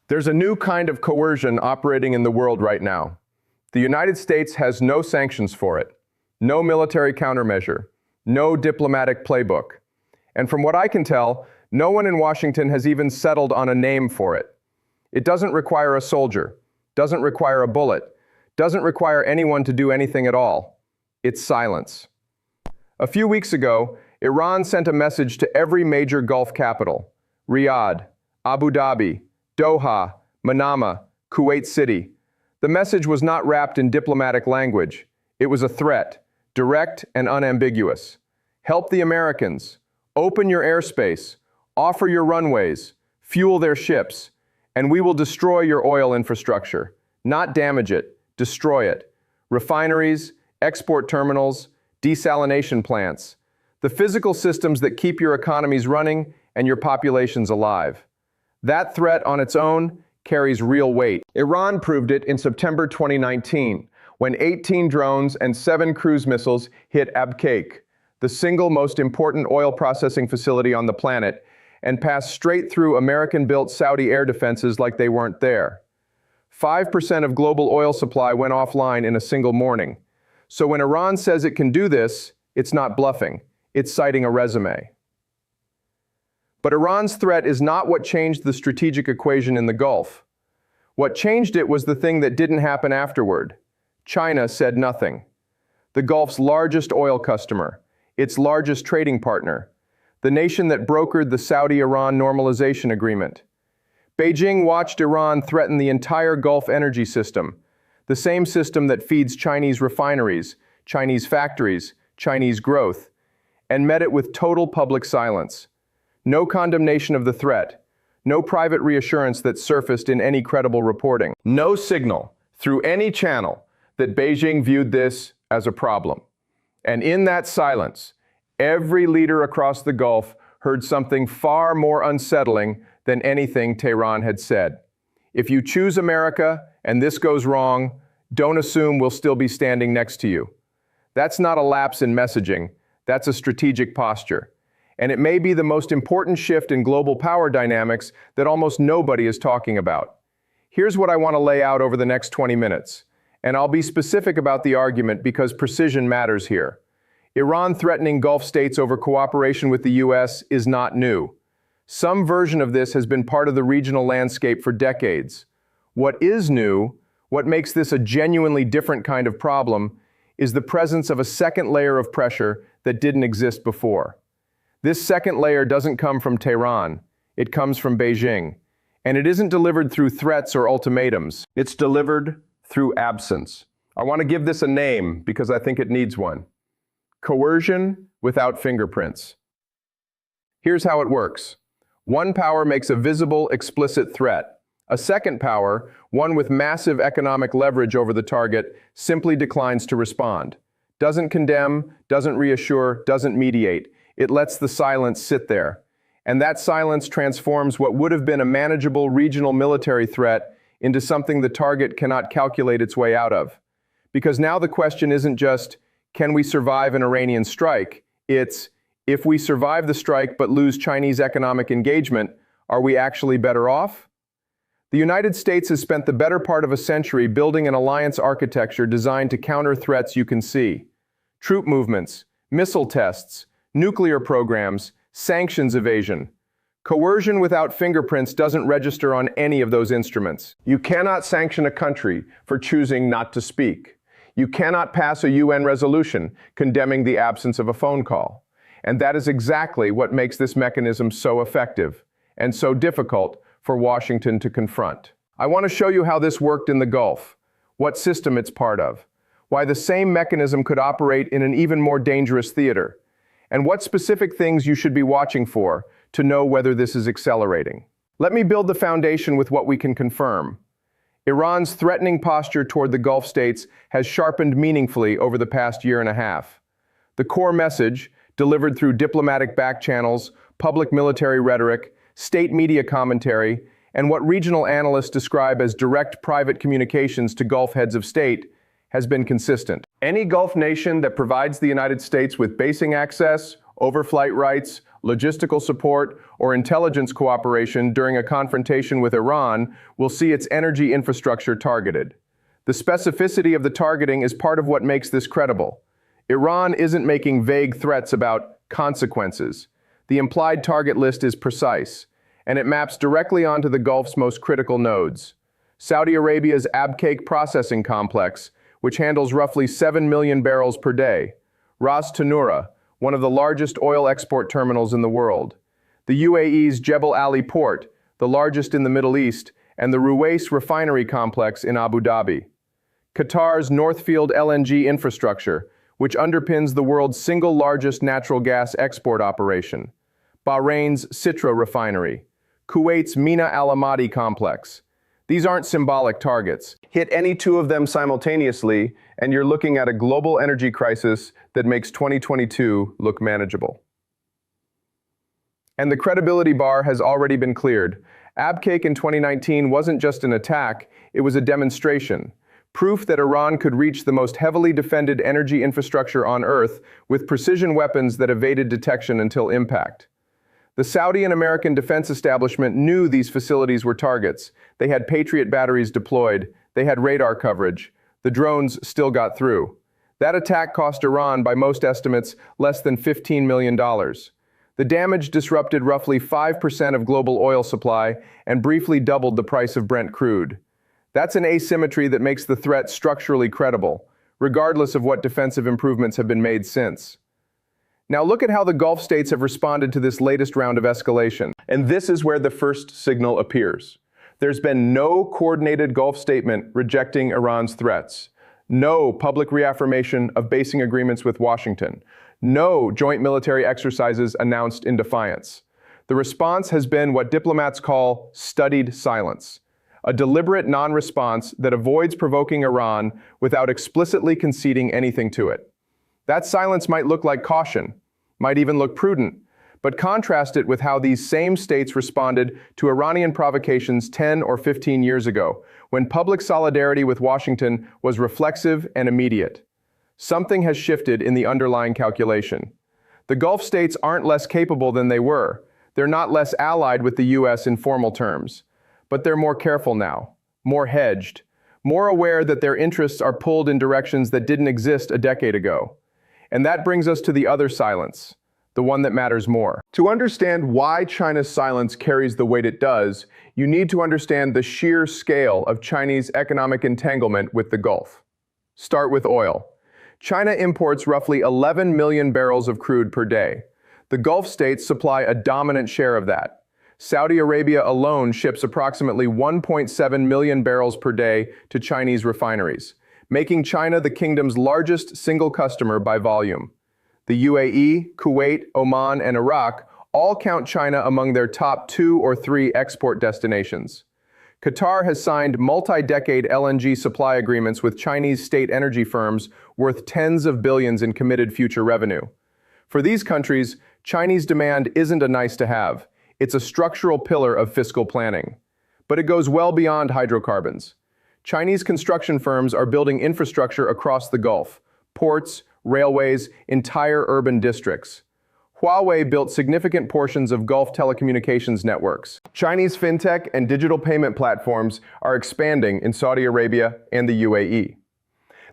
There's a new kind of coercion operating in the world right now. The United States has no sanctions for it, no military countermeasure, no diplomatic playbook. And from what I can tell, no one in Washington has even settled on a name for it. It doesn't require a soldier, doesn't require a bullet, doesn't require anyone to do anything at all. It's silence. A few weeks ago, Iran sent a message to every major Gulf capital: Riyadh, Abu Dhabi, Doha, Manama, Kuwait City. The message was not wrapped in diplomatic language. It was a threat, direct and unambiguous. Help the Americans. Open your airspace. Offer your runways. Fuel their ships. And we will destroy your oil infrastructure. Not damage it, destroy it. Refineries, export terminals, desalination plants. The physical systems that keep your economies running and your populations alive. That threat on its own carries real weight. Iran proved it in September 2019, when 18 drones and 7 cruise missiles hit Abqaiq, the single most important oil processing facility on the planet, and passed straight through American-built Saudi air defenses like they weren't there. 5% of global oil supply went offline in a single morning. So when Iran says it can do this, it's not bluffing. It's citing a resume. But Iran's threat is not what changed the strategic equation in the Gulf. What changed it was the thing that didn't happen afterward. China said nothing. The Gulf's largest oil customer, its largest trading partner, the nation that brokered the Saudi-Iran normalization agreement. Beijing watched Iran threaten the entire Gulf energy system, the same system that feeds Chinese refineries, Chinese factories, Chinese growth, and met it with total public silence. No condemnation of the threat, no private reassurance that surfaced in any credible reporting, no signal through any channel that Beijing viewed this as a problem. And in that silence, every leader across the Gulf heard something far more unsettling than anything Tehran had said. If you choose America and this goes wrong, don't assume we'll still be standing next to you. That's not a lapse in messaging, that's a strategic posture. And it may be the most important shift in global power dynamics that almost nobody is talking about. Here's what I want to lay out over the next 20 minutes. And I'll be specific about the argument because precision matters here. Iran threatening Gulf states over cooperation with the US is not new. Some version of this has been part of the regional landscape for decades. What is new, what makes this a genuinely different kind of problem, is the presence of a second layer of pressure that didn't exist before. This second layer doesn't come from Tehran, it comes from Beijing. And it isn't delivered through threats or ultimatums, it's delivered through absence. I want to give this a name because I think it needs one. Coercion without fingerprints. Here's how it works. One power makes a visible, explicit threat. A second power, one with massive economic leverage over the target, simply declines to respond. Doesn't condemn, doesn't reassure, doesn't mediate. It lets the silence sit there. And that silence transforms what would have been a manageable regional military threat into something the target cannot calculate its way out of. Because now the question isn't just, can we survive an Iranian strike? It's, if we survive the strike but lose Chinese economic engagement, are we actually better off? The United States has spent the better part of a century building an alliance architecture designed to counter threats you can see. Troop movements, missile tests, nuclear programs, sanctions evasion. Coercion without fingerprints doesn't register on any of those instruments. You cannot sanction a country for choosing not to speak. You cannot pass a UN resolution condemning the absence of a phone call. And that is exactly what makes this mechanism so effective and so difficult for Washington to confront. I want to show you how this worked in the Gulf, what system it's part of, why the same mechanism could operate in an even more dangerous theater, and what specific things you should be watching for to know whether this is accelerating. Let me build the foundation with what we can confirm. Iran's threatening posture toward the Gulf states has sharpened meaningfully over the past year and a half. The core message, delivered through diplomatic back channels, public military rhetoric, state media commentary, and what regional analysts describe as direct private communications to Gulf heads of state, has been consistent. Any Gulf nation that provides the United States with basing access, overflight rights, logistical support, or intelligence cooperation during a confrontation with Iran will see its energy infrastructure targeted. The specificity of the targeting is part of what makes this credible. Iran isn't making vague threats about consequences. The implied target list is precise, and it maps directly onto the Gulf's most critical nodes. Saudi Arabia's Abqaiq processing complex, which handles roughly 7 million barrels per day. Ras Tanura, one of the largest oil export terminals in the world. The UAE's Jebel Ali port, the largest in the Middle East, and the Ruwais refinery complex in Abu Dhabi. Qatar's Northfield LNG infrastructure, which underpins the world's single largest natural gas export operation. Bahrain's Sitra refinery. Kuwait's Mina Al Ahmadi complex. These aren't symbolic targets. Hit any two of them simultaneously, and you're looking at a global energy crisis that makes 2022 look manageable. And the credibility bar has already been cleared. Abqaiq in 2019 wasn't just an attack, it was a demonstration. Proof that Iran could reach the most heavily defended energy infrastructure on Earth with precision weapons that evaded detection until impact. The Saudi and American defense establishment knew these facilities were targets. They had Patriot batteries deployed. They had radar coverage. The drones still got through. That attack cost Iran, by most estimates, less than $15 million. The damage disrupted roughly 5% of global oil supply and briefly doubled the price of Brent crude. That's an asymmetry that makes the threat structurally credible, regardless of what defensive improvements have been made since. Now look at how the Gulf states have responded to this latest round of escalation. And this is where the first signal appears. There's been no coordinated Gulf statement rejecting Iran's threats. No public reaffirmation of basing agreements with Washington. No joint military exercises announced in defiance. The response has been what diplomats call studied silence. A deliberate non-response that avoids provoking Iran without explicitly conceding anything to it. That silence might look like caution, might even look prudent, but contrast it with how these same states responded to Iranian provocations 10 or 15 years ago, when public solidarity with Washington was reflexive and immediate. Something has shifted in the underlying calculation. The Gulf states aren't less capable than they were. They're not less allied with the U.S. in formal terms. But they're more careful now, more hedged, more aware that their interests are pulled in directions that didn't exist a decade ago. And that brings us to the other silence, the one that matters more. To understand why China's silence carries the weight it does, you need to understand the sheer scale of Chinese economic entanglement with the Gulf. Start with oil. China imports roughly 11 million barrels of crude per day. The Gulf states supply a dominant share of that. Saudi Arabia alone ships approximately 1.7 million barrels per day to Chinese refineries, making China the kingdom's largest single customer by volume. The UAE, Kuwait, Oman, and Iraq all count China among their top 2 or 3 export destinations. Qatar has signed multi-decade LNG supply agreements with Chinese state energy firms worth tens of billions in committed future revenue. For these countries, Chinese demand isn't a nice-to-have. It's a structural pillar of fiscal planning. But it goes well beyond hydrocarbons. Chinese construction firms are building infrastructure across the Gulf, ports, railways, entire urban districts. Huawei built significant portions of Gulf telecommunications networks. Chinese fintech and digital payment platforms are expanding in Saudi Arabia and the UAE.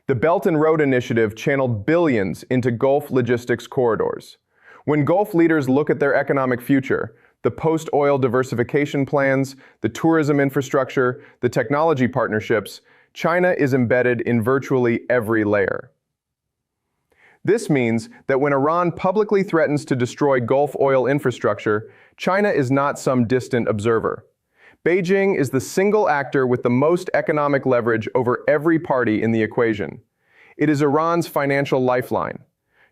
The Belt and Road Initiative channeled billions into Gulf logistics corridors. When Gulf leaders look at their economic future, the post-oil diversification plans, the tourism infrastructure, the technology partnerships, China is embedded in virtually every layer. This means that when Iran publicly threatens to destroy Gulf oil infrastructure, China is not some distant observer. Beijing is the single actor with the most economic leverage over every party in the equation. It is Iran's financial lifeline.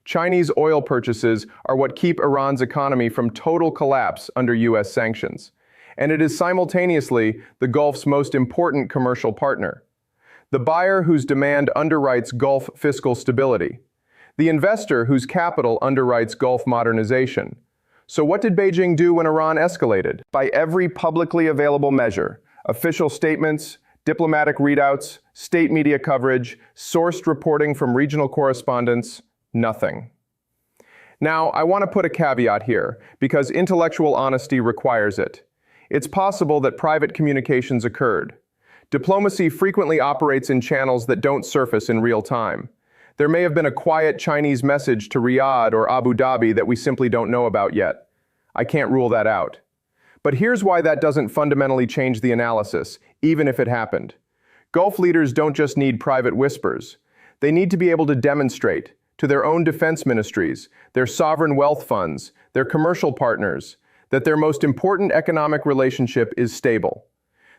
Chinese oil purchases are what keep Iran's economy from total collapse under U.S. sanctions. And it is simultaneously the Gulf's most important commercial partner. The buyer whose demand underwrites Gulf fiscal stability. The investor whose capital underwrites Gulf modernization. So what did Beijing do when Iran escalated? By every publicly available measure, official statements, diplomatic readouts, state media coverage, sourced reporting from regional correspondents, nothing. Now, I want to put a caveat here, because intellectual honesty requires it. It's possible that private communications occurred. Diplomacy frequently operates in channels that don't surface in real time. There may have been a quiet Chinese message to Riyadh or Abu Dhabi that we simply don't know about yet. I can't rule that out. But here's why that doesn't fundamentally change the analysis, even if it happened. Gulf leaders don't just need private whispers. They need to be able to demonstrate to their own defense ministries, their sovereign wealth funds, their commercial partners, that their most important economic relationship is stable,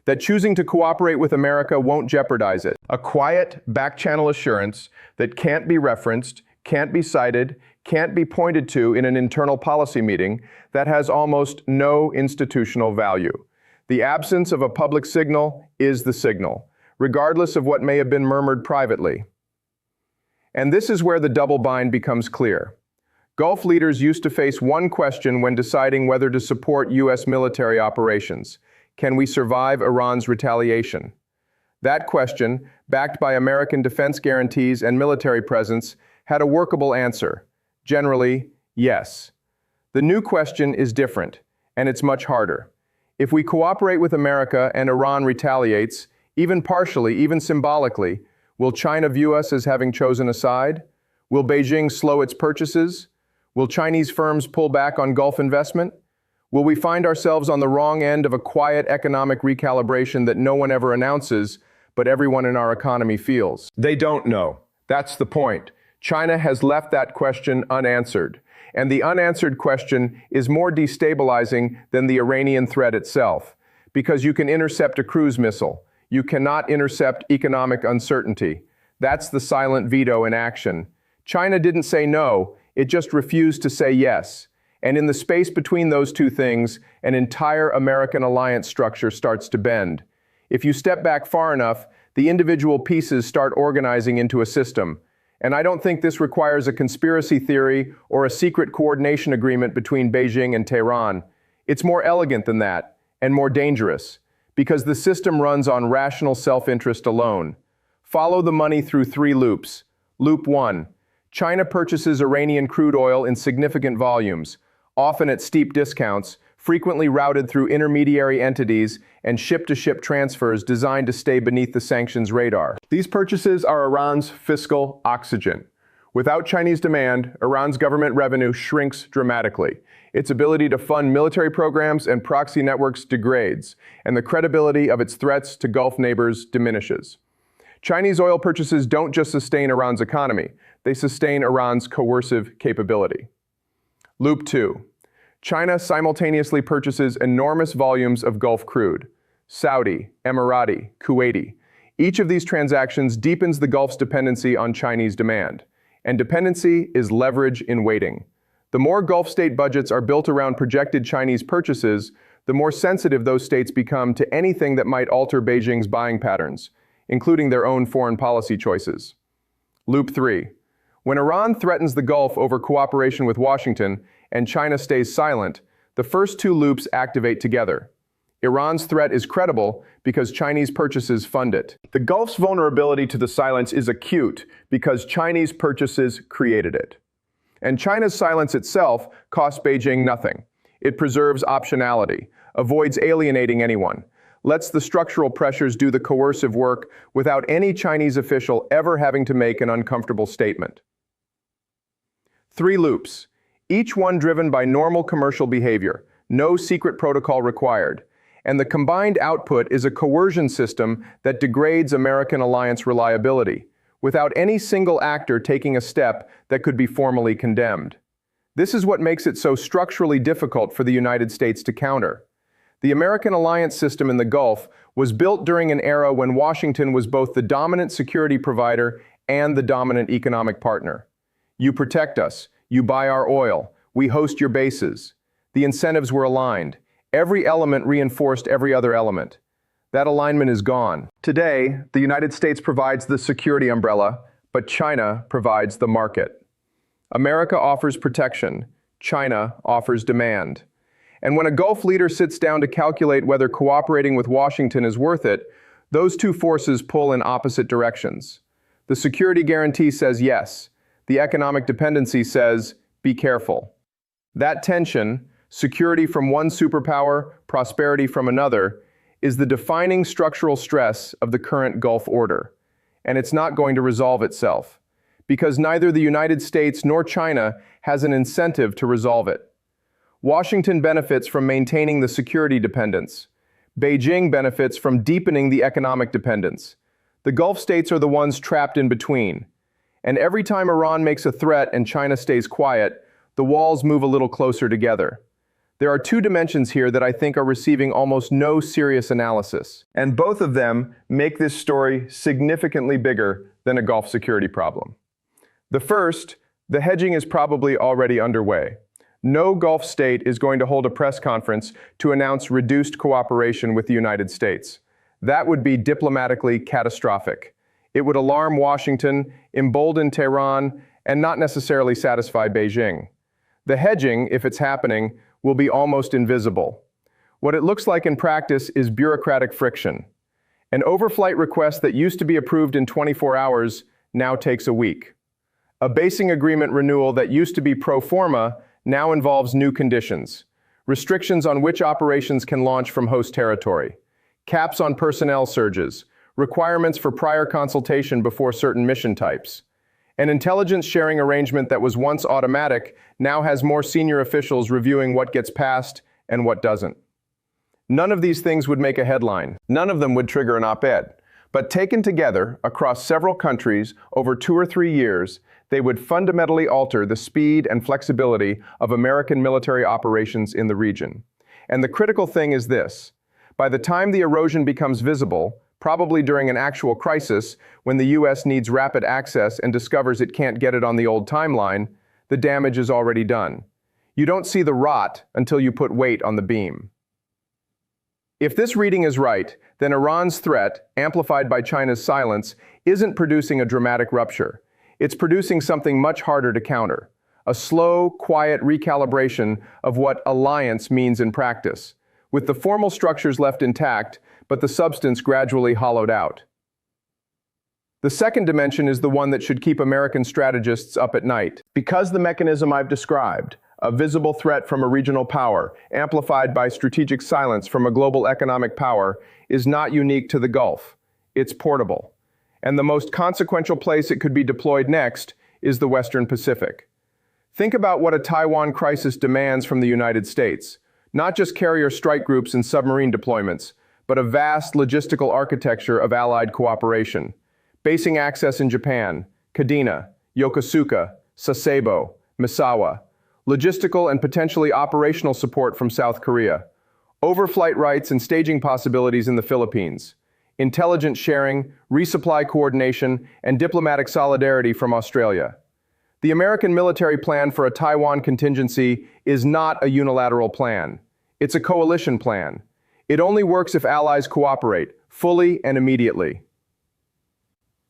that choosing to cooperate with America won't jeopardize it. A quiet, back-channel assurance that can't be referenced, can't be cited, can't be pointed to in an internal policy meeting, that has almost no institutional value. The absence of a public signal is the signal, regardless of what may have been murmured privately. And this is where the double bind becomes clear. Gulf leaders used to face one question when deciding whether to support U.S. military operations. Can we survive Iran's retaliation? That question, backed by American defense guarantees and military presence, had a workable answer. Generally, yes. The new question is different, and it's much harder. If we cooperate with America and Iran retaliates, even partially, even symbolically, will China view us as having chosen a side? Will Beijing slow its purchases? Will Chinese firms pull back on Gulf investment? Will we find ourselves on the wrong end of a quiet economic recalibration that no one ever announces, but everyone in our economy feels? They don't know. That's the point. China has left that question unanswered. And the unanswered question is more destabilizing than the Iranian threat itself, because you can intercept a cruise missile. You cannot intercept economic uncertainty. That's the silent veto in action. China didn't say no, it just refused to say yes. And in the space between those two things, an entire American alliance structure starts to bend. If you step back far enough, the individual pieces start organizing into a system. And I don't think this requires a conspiracy theory or a secret coordination agreement between Beijing and Tehran. It's more elegant than that, and more dangerous, because the system runs on rational self-interest alone. Follow the money through 3 loops. Loop 1. China purchases Iranian crude oil in significant volumes, often at steep discounts, frequently routed through intermediary entities and ship-to-ship transfers designed to stay beneath the sanctions radar. These purchases are Iran's fiscal oxygen. Without Chinese demand, Iran's government revenue shrinks dramatically. Its ability to fund military programs and proxy networks degrades, and the credibility of its threats to Gulf neighbors diminishes. Chinese oil purchases don't just sustain Iran's economy, they sustain Iran's coercive capability. Loop 2. China simultaneously purchases enormous volumes of Gulf crude, Saudi, Emirati, Kuwaiti. Each of these transactions deepens the Gulf's dependency on Chinese demand, and dependency is leverage in waiting. The more Gulf state budgets are built around projected Chinese purchases, the more sensitive those states become to anything that might alter Beijing's buying patterns, including their own foreign policy choices. Loop 3. When Iran threatens the Gulf over cooperation with Washington and China stays silent, the first 2 loops activate together. Iran's threat is credible because Chinese purchases fund it. The Gulf's vulnerability to the silence is acute because Chinese purchases created it. And China's silence itself costs Beijing nothing. It preserves optionality, avoids alienating anyone, lets the structural pressures do the coercive work without any Chinese official ever having to make an uncomfortable statement. 3 loops, each one driven by normal commercial behavior, no secret protocol required, and the combined output is a coercion system that degrades American alliance reliability, without any single actor taking a step that could be formally condemned. This is what makes it so structurally difficult for the United States to counter. The American alliance system in the Gulf was built during an era when Washington was both the dominant security provider and the dominant economic partner. You protect us, you buy our oil, we host your bases. The incentives were aligned. Every element reinforced every other element. That alignment is gone. Today, the United States provides the security umbrella, but China provides the market. America offers protection, China offers demand. And when a Gulf leader sits down to calculate whether cooperating with Washington is worth it, those 2 forces pull in opposite directions. The security guarantee says yes. The economic dependency says Be careful. That tension, security from one superpower, prosperity from another, is the defining structural stress of the current Gulf order. And it's not going to resolve itself, because neither the United States nor China has an incentive to resolve it. Washington benefits from maintaining the security dependence. Beijing benefits from deepening the economic dependence. The Gulf states are the ones trapped in between. And every time Iran makes a threat and China stays quiet, the walls move a little closer together. There are two dimensions here that I think are receiving almost no serious analysis, and both of them make this story significantly bigger than a Gulf security problem. The first, the hedging is probably already underway. No Gulf state is going to hold a press conference to announce reduced cooperation with the United States. That would be diplomatically catastrophic. It would alarm Washington, embolden Tehran, and not necessarily satisfy Beijing. The hedging, if it's happening, will be almost invisible. What it looks like in practice is bureaucratic friction. An overflight request that used to be approved in 24 hours now takes a week. A basing agreement renewal that used to be pro forma now involves new conditions. Restrictions on which operations can launch from host territory. Caps on personnel surges. Requirements for prior consultation before certain mission types. An intelligence sharing arrangement that was once automatic now has more senior officials reviewing what gets passed and what doesn't. None of these things would make a headline. None of them would trigger an op-ed. But taken together across several countries over 2 or 3 years, they would fundamentally alter the speed and flexibility of American military operations in the region. And the critical thing is this: by the time the erosion becomes visible, probably during an actual crisis, when the US needs rapid access and discovers it can't get it on the old timeline, the damage is already done. You don't see the rot until you put weight on the beam. If this reading is right, then Iran's threat, amplified by China's silence, isn't producing a dramatic rupture. It's producing something much harder to counter. A slow, quiet recalibration of what alliance means in practice, with the formal structures left intact, but the substance gradually hollowed out. The second dimension is the one that should keep American strategists up at night. Because the mechanism I've described, a visible threat from a regional power, amplified by strategic silence from a global economic power, is not unique to the Gulf. It's portable. And the most consequential place it could be deployed next is the Western Pacific. Think about what a Taiwan crisis demands from the United States. Not just carrier strike groups and submarine deployments, but a vast logistical architecture of allied cooperation. Basing access in Japan, Kadena, Yokosuka, Sasebo, Misawa. Logistical and potentially operational support from South Korea. Overflight rights and staging possibilities in the Philippines. Intelligence sharing, resupply coordination, and diplomatic solidarity from Australia. The American military plan for a Taiwan contingency is not a unilateral plan. It's a coalition plan. It only works if allies cooperate, fully and immediately.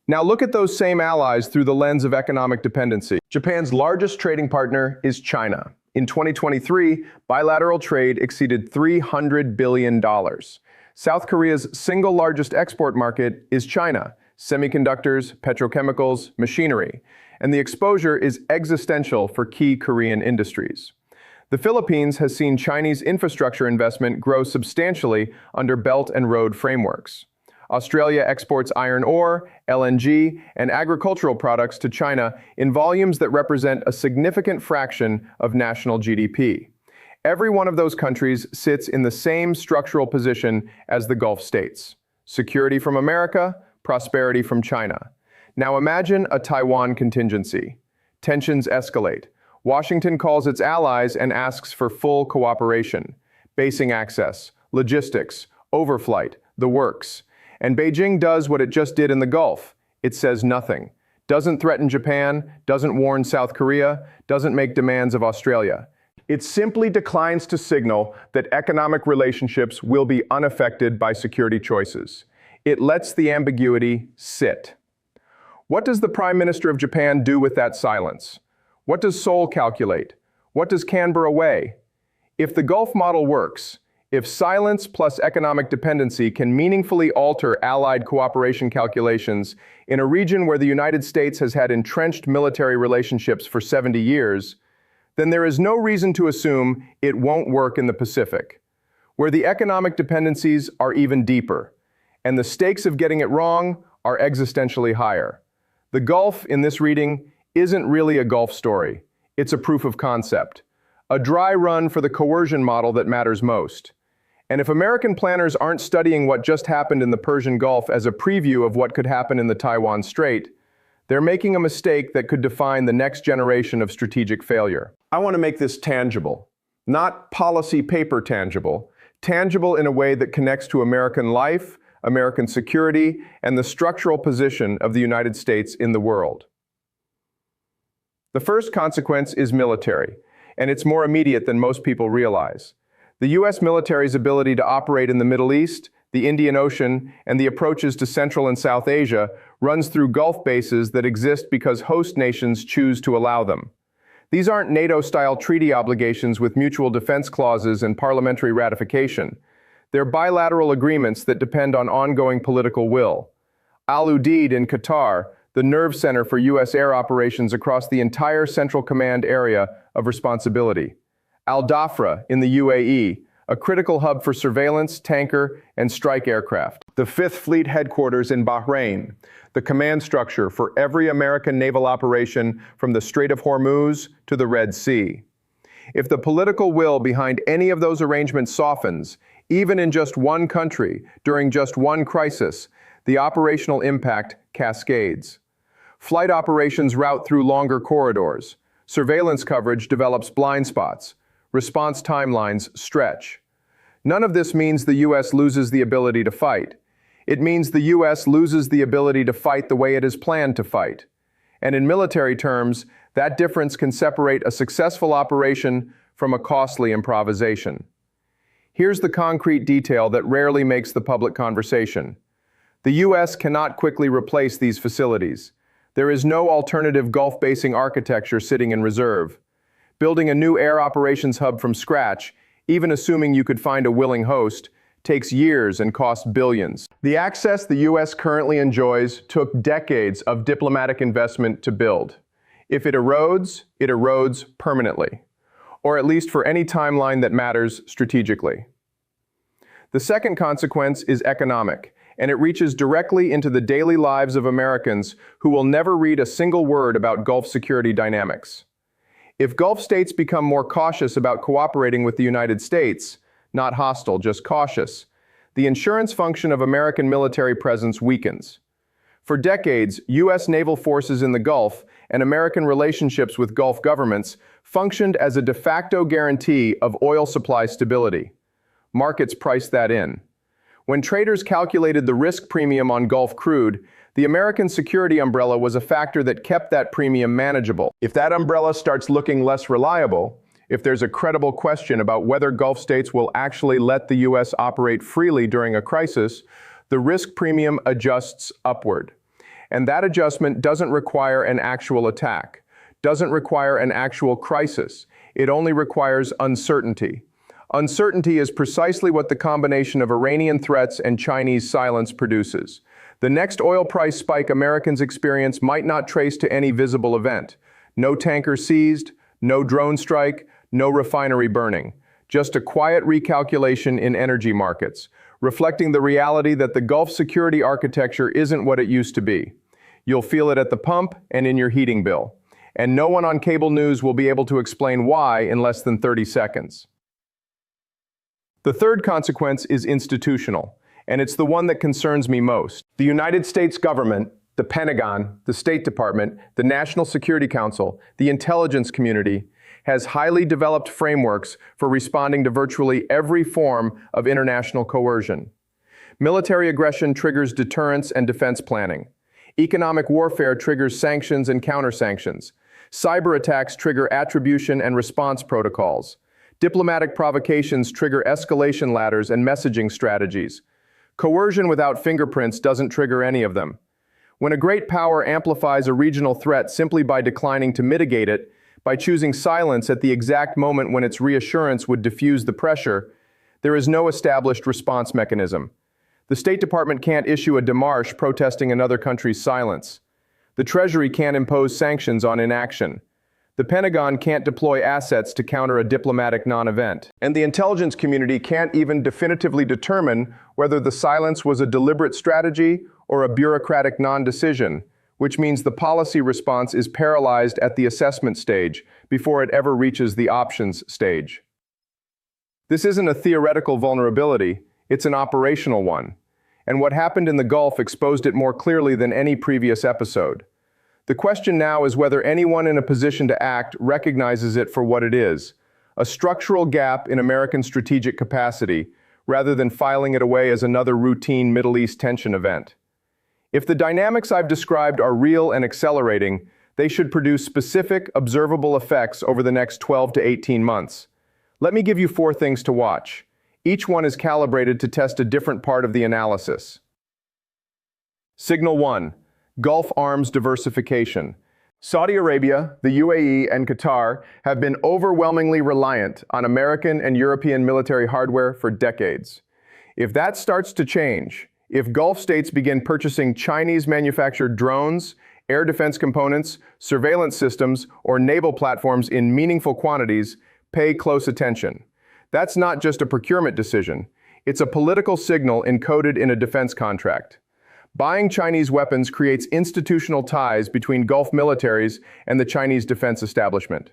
Now look at those same allies through the lens of economic dependency. Japan's largest trading partner is China. In 2023, bilateral trade exceeded $300 billion. South Korea's single largest export market is China, semiconductors, petrochemicals, machinery, and the exposure is existential for key Korean industries. The Philippines has seen Chinese infrastructure investment grow substantially under Belt and Road frameworks. Australia exports iron ore, LNG, and agricultural products to China in volumes that represent a significant fraction of national GDP. Every one of those countries sits in the same structural position as the Gulf states. Security from America, prosperity from China. Now imagine a Taiwan contingency. Tensions escalate. Washington calls its allies and asks for full cooperation. Basing access, logistics, overflight, the works. And Beijing does what it just did in the Gulf. It says nothing. Doesn't threaten Japan, doesn't warn South Korea, doesn't make demands of Australia. It simply declines to signal that economic relationships will be unaffected by security choices. It lets the ambiguity sit. What does the Prime Minister of Japan do with that silence? What does Seoul calculate? What does Canberra weigh? If the Gulf model works, if silence plus economic dependency can meaningfully alter allied cooperation calculations in a region where the United States has had entrenched military relationships for 70 years, then there is no reason to assume it won't work in the Pacific, where the economic dependencies are even deeper, and the stakes of getting it wrong are existentially higher. The Gulf, in this reading, isn't really a Gulf story. It's a proof of concept, a dry run for the coercion model that matters most. And if American planners aren't studying what just happened in the Persian Gulf as a preview of what could happen in the Taiwan Strait, they're making a mistake that could define the next generation of strategic failure. I want to make this tangible, not policy paper tangible, tangible in a way that connects to American life, American security, and the structural position of the United States in the world. The first consequence is military, and it's more immediate than most people realize. The U.S. military's ability to operate in the Middle East, the Indian Ocean, and the approaches to Central and South Asia runs through Gulf bases that exist because host nations choose to allow them. These aren't NATO-style treaty obligations with mutual defense clauses and parliamentary ratification. They're bilateral agreements that depend on ongoing political will. Al Udeid in Qatar, the nerve center for U.S. air operations across the entire Central Command area of responsibility. Al Dhafra in the UAE, a critical hub for surveillance, tanker, and strike aircraft. The Fifth Fleet headquarters in Bahrain, the command structure for every American naval operation from the Strait of Hormuz to the Red Sea. If the political will behind any of those arrangements softens, even in just one country, during just one crisis, the operational impact cascades. Flight operations route through longer corridors. Surveillance coverage develops blind spots. Response timelines stretch. None of this means the U.S. loses the ability to fight. It means the U.S. loses the ability to fight the way it is planned to fight. And in military terms, that difference can separate a successful operation from a costly improvisation. Here's the concrete detail that rarely makes the public conversation. The U.S. cannot quickly replace these facilities. There is no alternative Gulf basing architecture sitting in reserve. Building a new air operations hub from scratch, even assuming you could find a willing host, takes years and costs billions. The access the U.S. currently enjoys took decades of diplomatic investment to build. If it erodes permanently, or at least for any timeline that matters strategically. The second consequence is economic, and it reaches directly into the daily lives of Americans who will never read a single word about Gulf security dynamics. If Gulf states become more cautious about cooperating with the United States, not hostile, just cautious, the insurance function of American military presence weakens. For decades, U.S. naval forces in the Gulf and American relationships with Gulf governments functioned as a de facto guarantee of oil supply stability. Markets priced that in. When traders calculated the risk premium on Gulf crude, the American security umbrella was a factor that kept that premium manageable. If that umbrella starts looking less reliable, if there's a credible question about whether Gulf states will actually let the U.S. operate freely during a crisis, the risk premium adjusts upward. And that adjustment doesn't require an actual attack, doesn't require an actual crisis. It only requires uncertainty. Uncertainty is precisely what the combination of Iranian threats and Chinese silence produces. The next oil price spike Americans experience might not trace to any visible event. No tanker seized, no drone strike, no refinery burning. Just a quiet recalculation in energy markets, reflecting the reality that the Gulf security architecture isn't what it used to be. You'll feel it at the pump and in your heating bill. And no one on cable news will be able to explain why in less than 30 seconds. The third consequence is institutional, and it's the one that concerns me most. The United States government, the Pentagon, the State Department, the National Security Council, the intelligence community, has highly developed frameworks for responding to virtually every form of international coercion. Military aggression triggers deterrence and defense planning. Economic warfare triggers sanctions and counter-sanctions. Cyber attacks trigger attribution and response protocols. Diplomatic provocations trigger escalation ladders and messaging strategies. Coercion without fingerprints doesn't trigger any of them. When a great power amplifies a regional threat simply by declining to mitigate it, by choosing silence at the exact moment when its reassurance would diffuse the pressure, there is no established response mechanism. The State Department can't issue a démarche protesting another country's silence. The Treasury can't impose sanctions on inaction. The Pentagon can't deploy assets to counter a diplomatic non-event. And the intelligence community can't even definitively determine whether the silence was a deliberate strategy or a bureaucratic non-decision, which means the policy response is paralyzed at the assessment stage before it ever reaches the options stage. This isn't a theoretical vulnerability, it's an operational one. And what happened in the Gulf exposed it more clearly than any previous episode. The question now is whether anyone in a position to act recognizes it for what it is, a structural gap in American strategic capacity, rather than filing it away as another routine Middle East tension event. If the dynamics I've described are real and accelerating, they should produce specific, observable effects over the next 12 to 18 months. Let me give you 4 things to watch. Each one is calibrated to test a different part of the analysis. Signal 1. Gulf arms diversification. Saudi Arabia, the UAE, and Qatar have been overwhelmingly reliant on American and European military hardware for decades. If that starts to change, if Gulf states begin purchasing Chinese-manufactured drones, air defense components, surveillance systems, or naval platforms in meaningful quantities, pay close attention. That's not just a procurement decision. It's a political signal encoded in a defense contract. Buying Chinese weapons creates institutional ties between Gulf militaries and the Chinese defense establishment.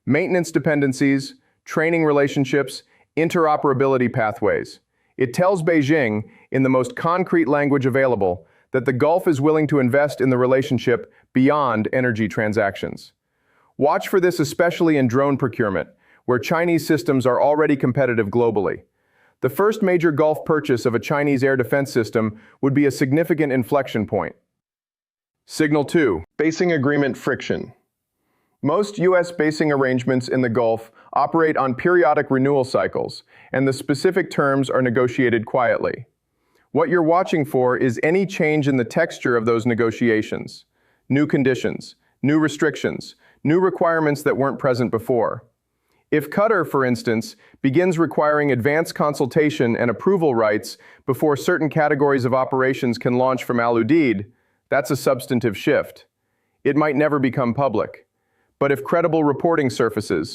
Maintenance dependencies, training relationships, interoperability pathways. It tells Beijing, in the most concrete language available, that the Gulf is willing to invest in the relationship beyond energy transactions. Watch for this especially in drone procurement, where Chinese systems are already competitive globally. The first major Gulf purchase of a Chinese air defense system would be a significant inflection point. Signal 2. Basing agreement friction. Most U.S. basing arrangements in the Gulf operate on periodic renewal cycles, and the specific terms are negotiated quietly. What you're watching for is any change in the texture of those negotiations. New conditions, new restrictions, new requirements that weren't present before. If Qatar, for instance, begins requiring advanced consultation and approval rights before certain categories of operations can launch from Al Udeid, that's a substantive shift. It might never become public. But if credible reporting surfaces,